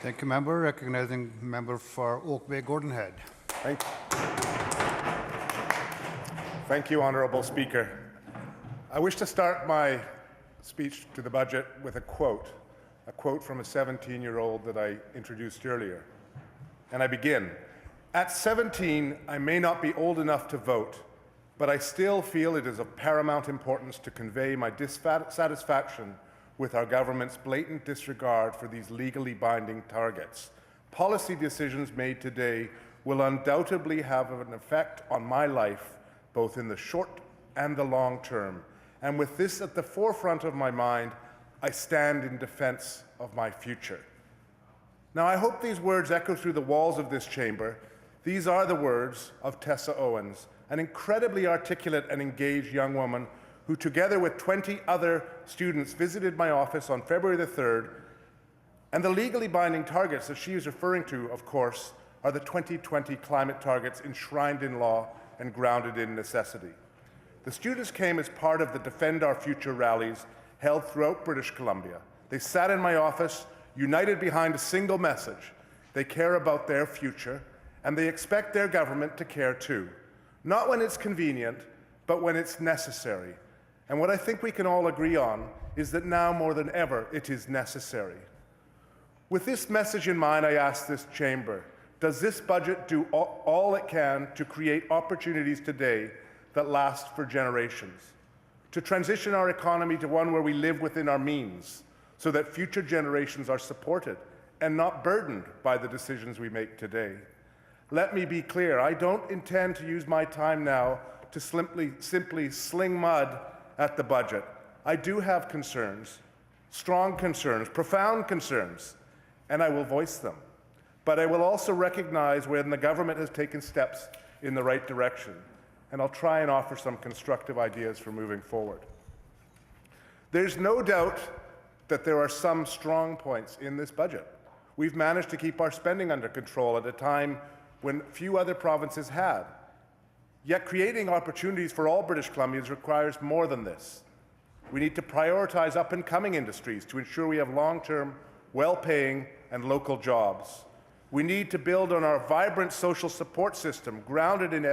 Thank you, member. Recognizing member for Oak Bay Gordon Head. Thank you, Honourable Speaker. I wish to start my speech to the budget with a quote from a 17-year-old that I introduced earlier. And I begin, "At 17, I may not be old enough to vote, but I still feel it is of paramount importance to convey my dissatisfaction with our government's blatant disregard for these legally binding targets. Policy decisions made today will undoubtedly have an effect on my life, both in the short and the long term. And with this at the forefront of my mind, I stand in defense of my future." Now, I hope these words echo through the walls of this chamber. These are the words of Tessa Owens, an incredibly articulate and engaged young woman who, together with 20 other students, visited my office on February the 3rd. And the legally binding targets that she is referring to, of course, are the 2020 climate targets enshrined in law and grounded in necessity. The students came as part of the Defend Our Future rallies held throughout British Columbia. They sat in my office, united behind a single message. They care about their future, and they expect their government to care too. Not when it's convenient, but when it's necessary. And what I think we can all agree on is that now more than ever it is necessary. With this message in mind, I ask this chamber, does this budget do all it can to create opportunities today that last for generations? To transition our economy to one where we live within our means so that future generations are supported and not burdened by the decisions we make today? Let me be clear, I don't intend to use my time now to simply sling mud at the budget. I do have concerns, strong concerns, profound concerns, and I will voice them. But I will also recognize when the government has taken steps in the right direction, and I'll try and offer some constructive ideas for moving forward. There's no doubt that there are some strong points in this budget. We've managed to keep our spending under control at a time when few other provinces had. Yet creating opportunities for all British Columbians requires more than this. We need to prioritize up-and-coming industries to ensure we have long-term, well-paying and local jobs. We need to build on our vibrant social support system grounded in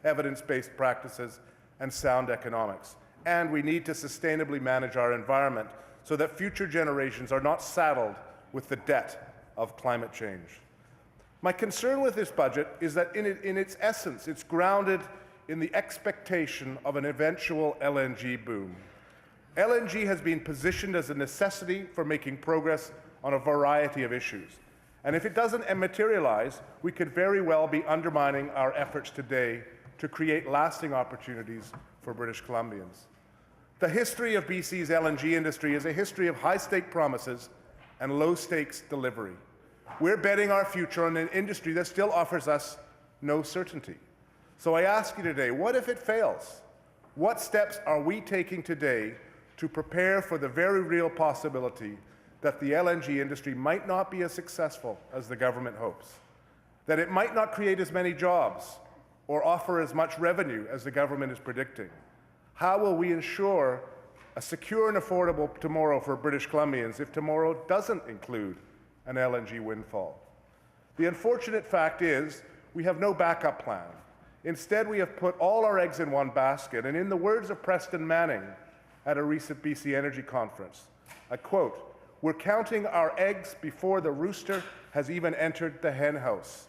evidence-based practices and sound economics. And we need to sustainably manage our environment so that future generations are not saddled with the debt of climate change. My concern with this budget is that in its essence, it's grounded in the expectation of an eventual LNG boom. LNG has been positioned as a necessity for making progress on a variety of issues. And if it doesn't materialize, we could very well be undermining our efforts today to create lasting opportunities for British Columbians. The history of BC's LNG industry is a history of high-stake promises and low-stakes delivery. We're betting our future on an industry that still offers us no certainty. So I ask you today, what if it fails? What steps are we taking today to prepare for the very real possibility that the LNG industry might not be as successful as the government hopes? That it might not create as many jobs or offer as much revenue as the government is predicting? How will we ensure a secure and affordable tomorrow for British Columbians if tomorrow doesn't include an LNG windfall? The unfortunate fact is we have no backup plan. Instead, we have put all our eggs in one basket, and in the words of Preston Manning at a recent BC Energy conference, I quote, "We're counting our eggs before the rooster has even entered the hen house,"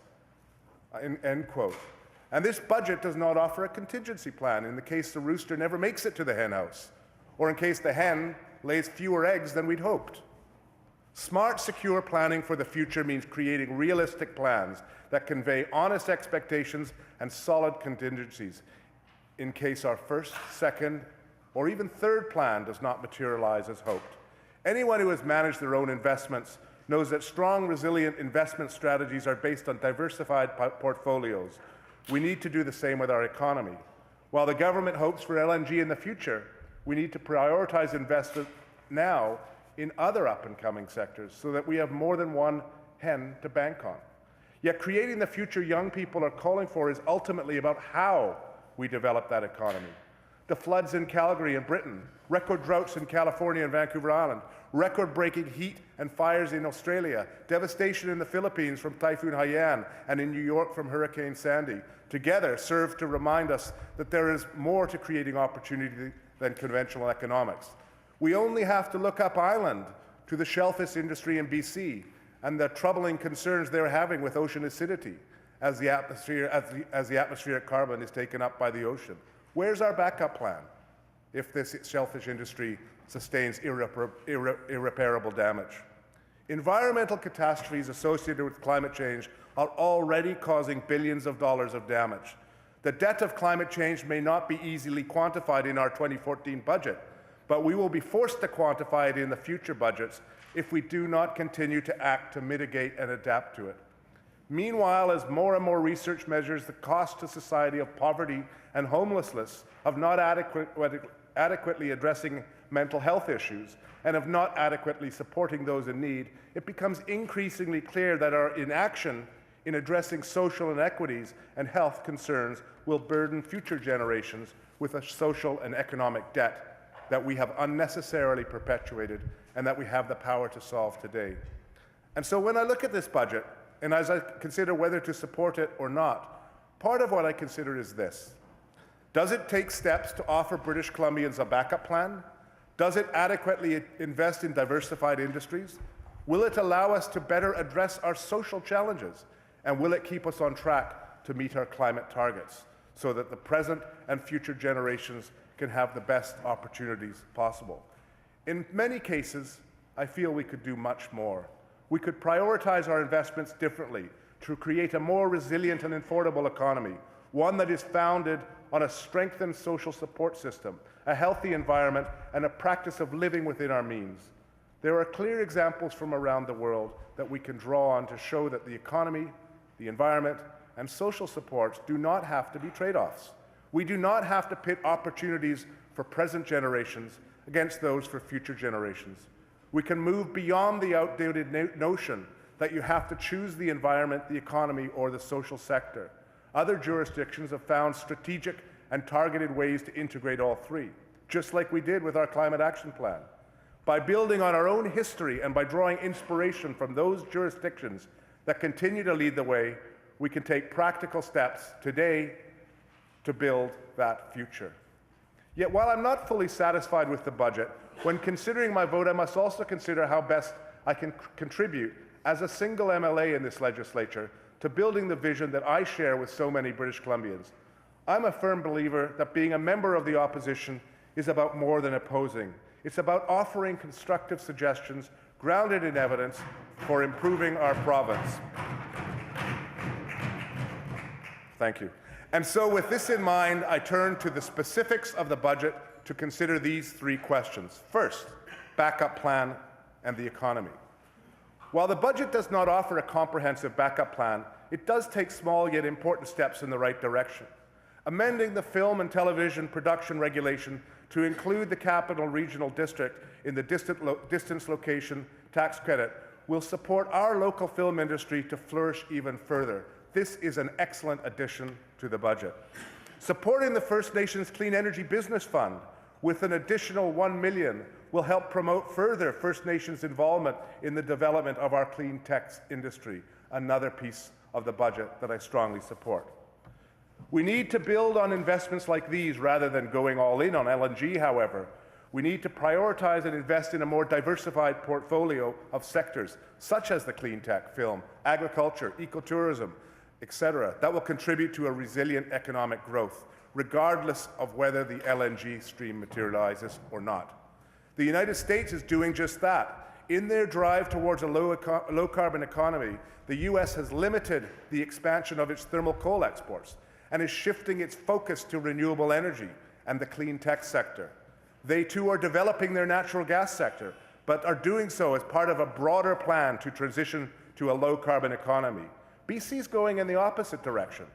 end quote. And this budget does not offer a contingency plan in the case the rooster never makes it to the hen house, or in case the hen lays fewer eggs than we'd hoped. Smart, secure planning for the future means creating realistic plans that convey honest expectations and solid contingencies in case our first, second, or even third plan does not materialize as hoped. Anyone who has managed their own investments knows that strong, resilient investment strategies are based on diversified portfolios. We need to do the same with our economy. While the government hopes for LNG in the future, we need to prioritize investment now in other up-and-coming sectors so that we have more than one hen to bank on. Yet creating the future young people are calling for is ultimately about how we develop that economy. the floods in Calgary and Britain, record droughts in California and Vancouver Island, record-breaking heat and fires in Australia, devastation in the Philippines from Typhoon Haiyan, and in New York from Hurricane Sandy, together serve to remind us that there is more to creating opportunity than conventional economics. We only have to look up island to the shellfish industry in BC and the troubling concerns they're having with ocean acidity as the atmospheric carbon is taken up by the ocean. Where's our backup plan if this shellfish industry sustains irreparable damage? Environmental catastrophes associated with climate change are already causing billions of dollars of damage. The debt of climate change may not be easily quantified in our 2014 budget, but we will be forced to quantify it in the future budgets if we do not continue to act to mitigate and adapt to it. Meanwhile, as more and more research measures the cost to society of poverty and homelessness, of not adequately addressing mental health issues, and of not adequately supporting those in need, it becomes increasingly clear that our inaction in addressing social inequities and health concerns will burden future generations with a social and economic debt that we have unnecessarily perpetuated and that we have the power to solve today. And so when I look at this budget, and as I consider whether to support it or not, part of what I consider is this. Does it take steps to offer British Columbians a backup plan? Does it adequately invest in diversified industries? Will it allow us to better address our social challenges? And will it keep us on track to meet our climate targets so that the present and future generations can have the best opportunities possible? In many cases, I feel we could do much more. We could prioritize our investments differently to create a more resilient and affordable economy, one that is founded on a strengthened social support system, a healthy environment, and a practice of living within our means. There are clear examples from around the world that we can draw on to show that the economy, the environment, and social supports do not have to be trade-offs. We do not have to pit opportunities for present generations against those for future generations. We can move beyond the outdated notion that you have to choose the environment, the economy, or the social sector. Other jurisdictions have found strategic and targeted ways to integrate all three, just like we did with our Climate Action Plan. By building on our own history and by drawing inspiration from those jurisdictions that continue to lead the way, we can take practical steps today to build that future. Yet while I'm not fully satisfied with the budget, when considering my vote, I must also consider how best I can contribute as a single MLA in this legislature to building the vision that I share with so many British Columbians. I'm a firm believer that being a member of the opposition is about more than opposing. It's about offering constructive suggestions grounded in evidence for improving our province. Thank you. And so with this in mind, I turn to the specifics of the budget to consider these three questions. First, backup plan and the economy. While the budget does not offer a comprehensive backup plan, it does take small yet important steps in the right direction. Amending the film and television production regulation to include the Capital Regional District in the distance location tax credit will support our local film industry to flourish even further. This is an excellent addition to the budget. Supporting the First Nations Clean Energy Business Fund with an additional $1 million will help promote further First Nations involvement in the development of our clean tech industry, another piece of the budget that I strongly support. We need to build on investments like these rather than going all in on LNG, however. We need to prioritize and invest in a more diversified portfolio of sectors, such as the clean tech, film, agriculture, ecotourism, etc., that will contribute to a resilient economic growth, regardless of whether the LNG stream materializes or not. The United States is doing just that. In their drive towards a low-carbon economy, the U.S. has limited the expansion of its thermal coal exports and is shifting its focus to renewable energy and the clean tech sector. They too are developing their natural gas sector, but are doing so as part of a broader plan to transition to a low-carbon economy. BC is going in the opposite direction.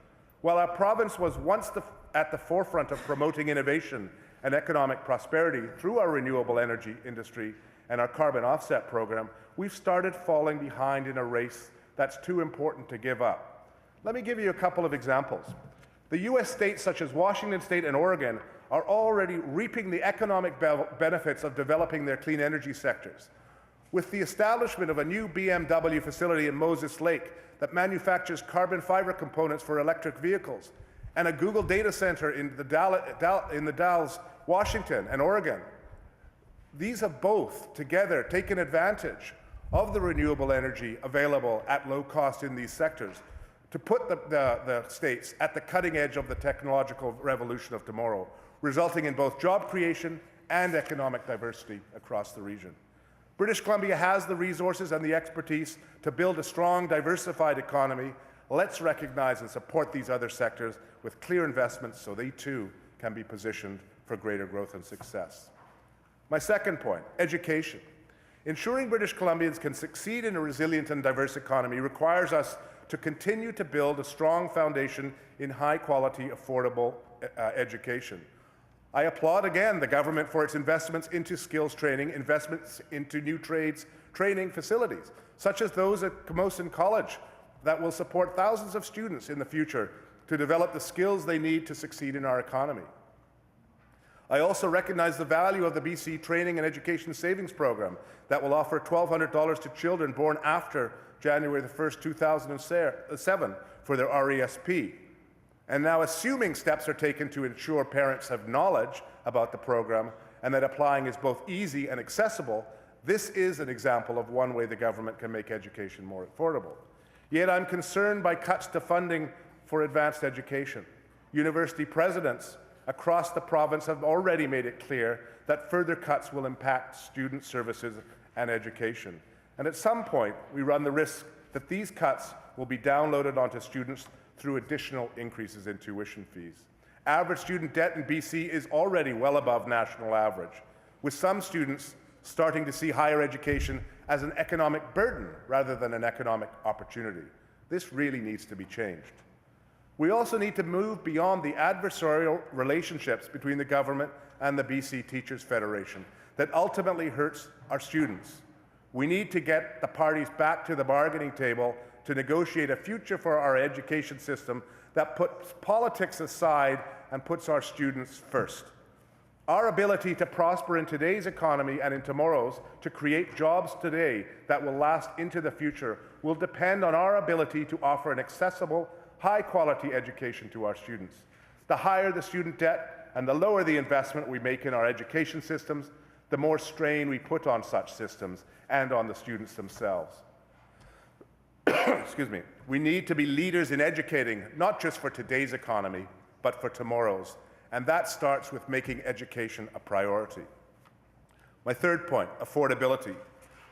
While our province was once at the forefront of promoting innovation and economic prosperity through our renewable energy industry and our carbon offset program, we've started falling behind in a race that's too important to give up. Let me give you a couple of examples. The U.S. states such as Washington State and Oregon are already reaping the economic benefits of developing their clean energy sectors. With the establishment of a new BMW facility in Moses Lake that manufactures carbon fiber components for electric vehicles, and a Google data center in the Dalles, Washington and Oregon, these have both together taken advantage of the renewable energy available at low cost in these sectors to put the states at the cutting edge of the technological revolution of tomorrow, resulting in both job creation and economic diversity across the region. British Columbia has the resources and the expertise to build a strong, diversified economy. Let's recognize and support these other sectors with clear investments so they too can be positioned for greater growth and success. My second point, education. Ensuring British Columbians can succeed in a resilient and diverse economy requires us to continue to build a strong foundation in high-quality, affordable education. I applaud again the government for its investments into skills training, investments into new trades training facilities, such as those at Camosun College that will support thousands of students in the future to develop the skills they need to succeed in our economy. I also recognize the value of the BC Training and Education Savings Program that will offer $1,200 to children born after January the 1st, 2007 for their RESP. And now, assuming steps are taken to ensure parents have knowledge about the program and that applying is both easy and accessible, this is an example of one way the government can make education more affordable. Yet I'm concerned by cuts to funding for advanced education. University presidents across the province have already made it clear that further cuts will impact student services and education. And at some point, we run the risk that these cuts will be downloaded onto students through additional increases in tuition fees. Average student debt in BC is already well above national average, with some students starting to see higher education as an economic burden rather than an economic opportunity. This really needs to be changed. We also need to move beyond the adversarial relationships between the government and the BC Teachers Federation that ultimately hurts our students. We need to get the parties back to the bargaining table to negotiate a future for our education system that puts politics aside and puts our students first. Our ability to prosper in today's economy and in tomorrow's, to create jobs today that will last into the future, will depend on our ability to offer an accessible, high-quality education to our students. The higher the student debt and the lower the investment we make in our education systems, the more strain we put on such systems and on the students themselves. Excuse me. We need to be leaders in educating, not just for today's economy, but for tomorrow's. And that starts with making education a priority. My third point, affordability.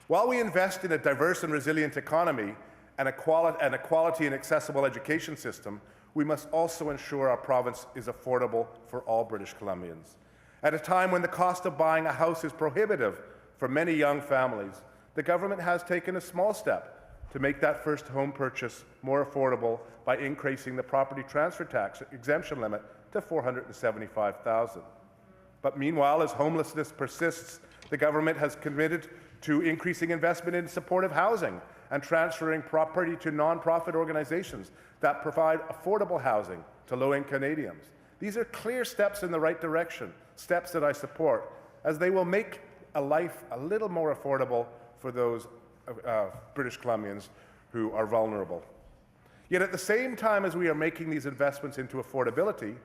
While we invest in a diverse and resilient economy and a quality and accessible education system, we must also ensure our province is affordable for all British Columbians. At a time when the cost of buying a house is prohibitive for many young families, the government has taken a small step to make that first home purchase more affordable by increasing the property transfer tax exemption limit to $475,000. But meanwhile, as homelessness persists, the government has committed to increasing investment in supportive housing and transferring property to non-profit organizations that provide affordable housing to low-income Canadians. These are clear steps in the right direction, steps that I support, as they will make a life a little more affordable for those British Columbians who are vulnerable. Yet at the same time as we are making these investments into affordability,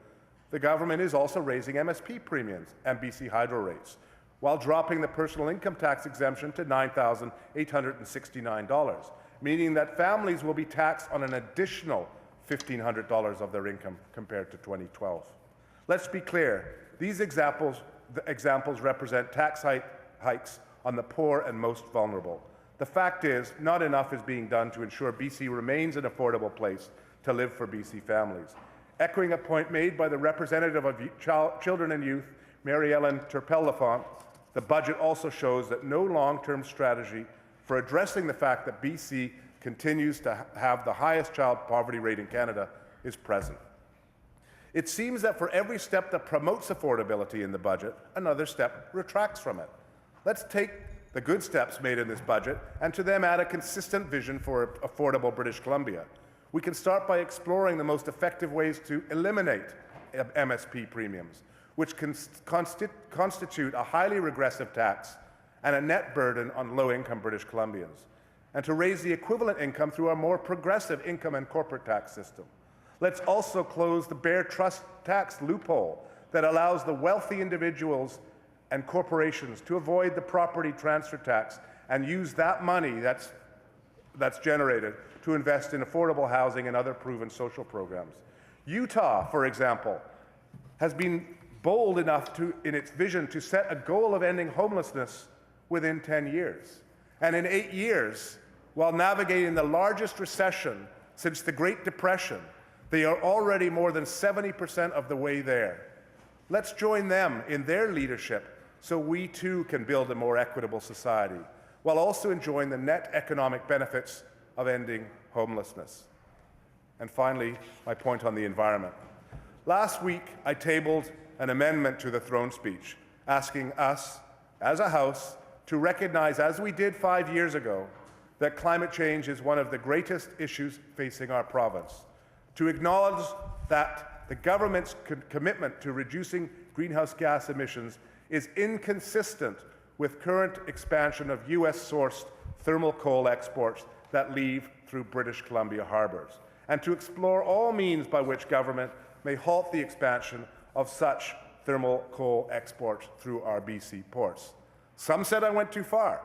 the government is also raising MSP premiums and BC Hydro rates, while dropping the personal income tax exemption to $9,869, meaning that families will be taxed on an additional $1,500 of their income compared to 2012. Let's be clear, these examples represent tax hikes on the poor and most vulnerable. The fact is, not enough is being done to ensure BC remains an affordable place to live for BC families. Echoing a point made by the representative of Children and Youth, Mary Ellen Turpel-Lafont, the budget also shows that no long-term strategy for addressing the fact that BC continues to have the highest child poverty rate in Canada is present. It seems that for every step that promotes affordability in the budget, another step retracts from it. Let's take the good steps made in this budget and to them add a consistent vision for affordable British Columbia. We can start by exploring the most effective ways to eliminate MSP premiums. which constitute a highly regressive tax and a net burden on low-income British Columbians, and to raise the equivalent income through a more progressive income and corporate tax system. Let's also close the bare trust tax loophole that allows the wealthy individuals and corporations to avoid the property transfer tax and use that money that's generated to invest in affordable housing and other proven social programs. Utah, for example, has been bold enough in its vision to set a goal of ending homelessness within 10 years. And in 8 years, while navigating the largest recession since the Great Depression, they are already more than 70% of the way there. Let's join them in their leadership so we too can build a more equitable society, while also enjoying the net economic benefits of ending homelessness. And finally, my point on the environment. Last week, I tabled an amendment to the throne speech, asking us, as a House, to recognize, as we did 5 years ago, that climate change is one of the greatest issues facing our province, to acknowledge that the government's commitment to reducing greenhouse gas emissions is inconsistent with current expansion of US-sourced thermal coal exports that leave through British Columbia harbors, and to explore all means by which government may halt the expansion of such thermal coal exports through our BC ports. Some said I went too far,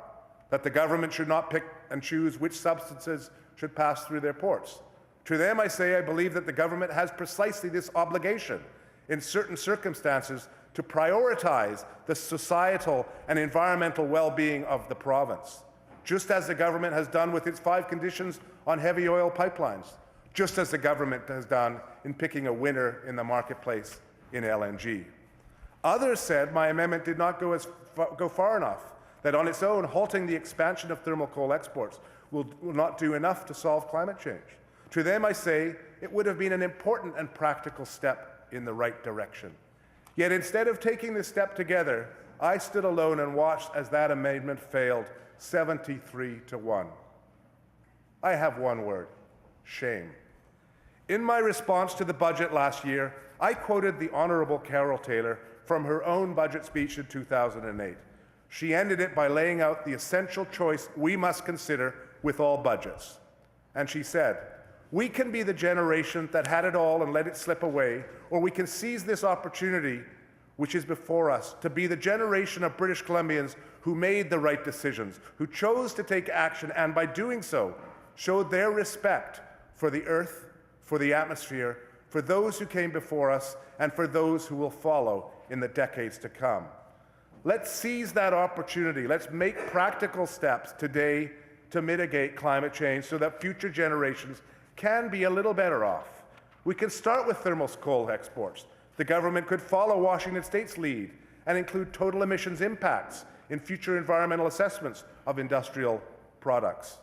that the government should not pick and choose which substances should pass through their ports. To them, I say I believe that the government has precisely this obligation in certain circumstances to prioritize the societal and environmental well-being of the province, just as the government has done with its 5 conditions on heavy oil pipelines, just as the government has done in picking a winner in the marketplace in LNG. Others said my amendment did not go far enough, that on its own, halting the expansion of thermal coal exports will not do enough to solve climate change. To them, I say it would have been an important and practical step in the right direction. Yet instead of taking this step together, I stood alone and watched as that amendment failed 73-1. I have one word: shame. In my response to the budget last year, I quoted the Honourable Carol Taylor from her own budget speech in 2008. She ended it by laying out the essential choice we must consider with all budgets. And she said, "We can be the generation that had it all and let it slip away, or we can seize this opportunity which is before us to be the generation of British Columbians who made the right decisions, who chose to take action, and by doing so, showed their respect for the earth, for the atmosphere, for those who came before us, and for those who will follow in the decades to come. Let's seize that opportunity. Let's make practical steps today to mitigate climate change so that future generations can be a little better off. We can start with thermal coal exports. The government could follow Washington State's lead and include total emissions impacts in future environmental assessments of industrial products,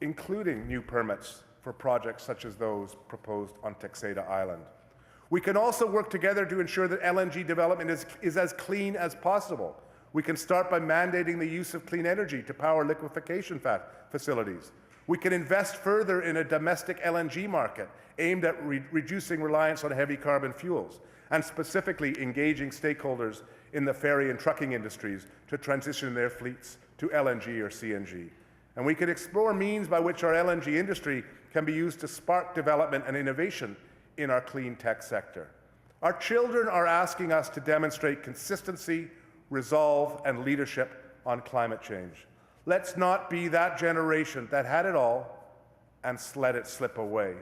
including new permits for projects such as those proposed on Texada Island. We can also work together to ensure that LNG development is as clean as possible. We can start by mandating the use of clean energy to power liquefaction facilities. We can invest further in a domestic LNG market aimed at reducing reliance on heavy carbon fuels, and specifically engaging stakeholders in the ferry and trucking industries to transition their fleets to LNG or CNG. And we can explore means by which our LNG industry can be used to spark development and innovation in our clean tech sector. Our children are asking us to demonstrate consistency, resolve, and leadership on climate change. Let's not be that generation that had it all and let it slip away.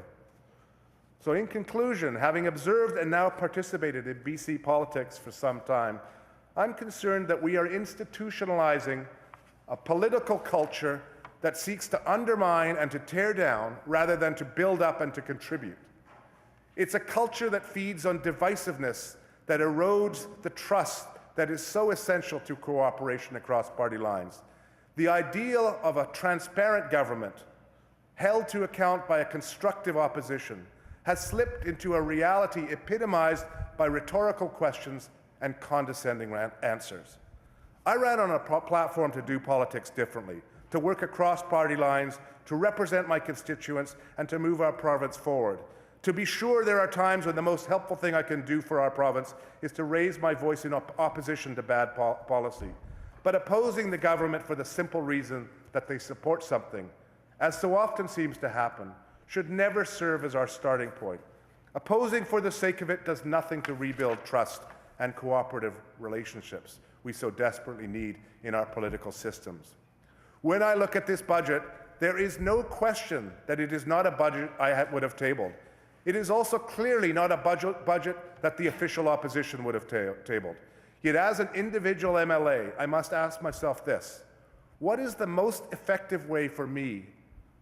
So in conclusion, having observed and now participated in BC politics for some time, I'm concerned that we are institutionalizing a political culture that seeks to undermine and to tear down rather than to build up and to contribute. It's a culture that feeds on divisiveness, that erodes the trust that is so essential to cooperation across party lines. The ideal of a transparent government, held to account by a constructive opposition, has slipped into a reality epitomized by rhetorical questions and condescending answers. I ran on a platform to do politics differently, to work across party lines, to represent my constituents, and to move our province forward. To be sure, there are times when the most helpful thing I can do for our province is to raise my voice in opposition to bad policy. But opposing the government for the simple reason that they support something, as so often seems to happen, should never serve as our starting point. Opposing for the sake of it does nothing to rebuild trust and cooperative relationships we so desperately need in our political systems. When I look at this budget, there is no question that it is not a budget I would have tabled. It is also clearly not a budget that the official opposition would have tabled. Yet as an individual MLA, I must ask myself this: what is the most effective way for me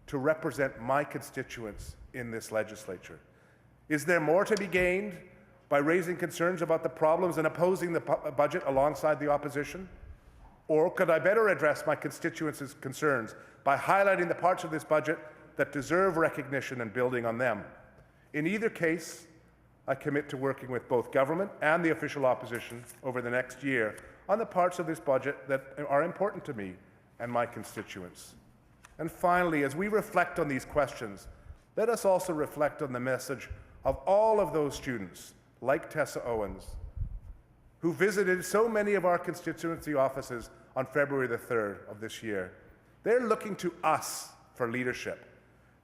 to represent my constituents in this legislature? Is there more to be gained by raising concerns about the problems and opposing the budget alongside the opposition? Or could I better address my constituents' concerns by highlighting the parts of this budget that deserve recognition and building on them? In either case, I commit to working with both government and the official opposition over the next year on the parts of this budget that are important to me and my constituents. And finally, as we reflect on these questions, let us also reflect on the message of all of those students, like Tessa Owens, who visited so many of our constituency offices on February the 3rd of this year. They're looking to us for leadership.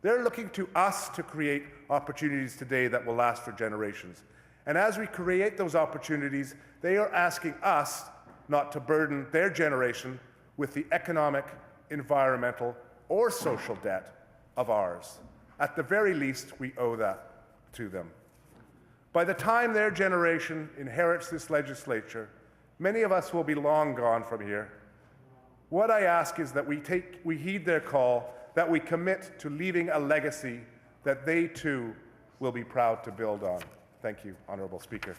They're looking to us to create opportunities today that will last for generations. And as we create those opportunities, they are asking us not to burden their generation with the economic, environmental, or social debt of ours. At the very least, we owe that to them. By the time their generation inherits this legislature, many of us will be long gone from here. What I ask is that we heed their call, that we commit to leaving a legacy that they too will be proud to build on. Thank you, Honourable Speaker.